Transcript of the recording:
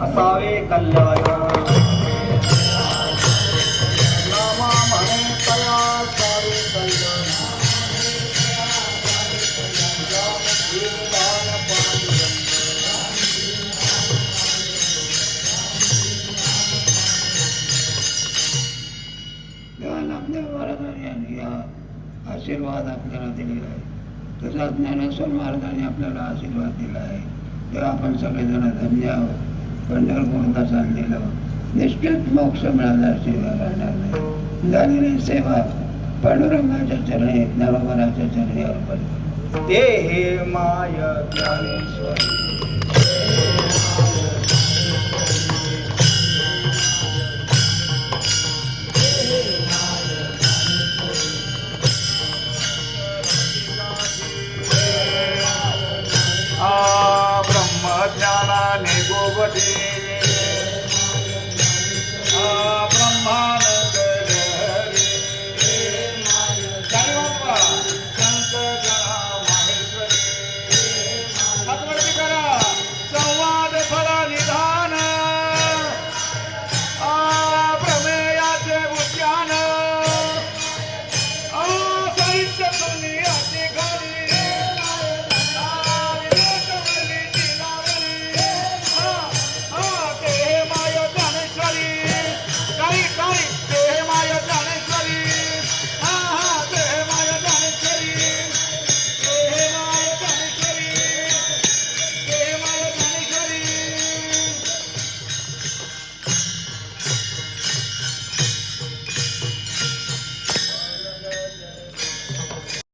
असावे कल्याण नामा म्हणे तया असावे कल्याण नामदेव महाराजांनी यांनी आशीर्वाद आपल्याला दिलेला आहे. तसा ज्ञानेश्वर महाराजांनी आपल्याला आशीर्वाद दिला आहे. तेव्हा आपण सगळेजण धन्य आहोत. पंढरपूरला चाललेलं निश्चित मोक्ष मिळाल्याशिवाय राहणार नाही. झालेली सेवा पांडुरंगाच्या चरणी ज्ञानोबाच्या चरणी अर्पण करतो. ते हे माय ज्ञानेश्वर ब्रह्मज्ञानाने गोवटे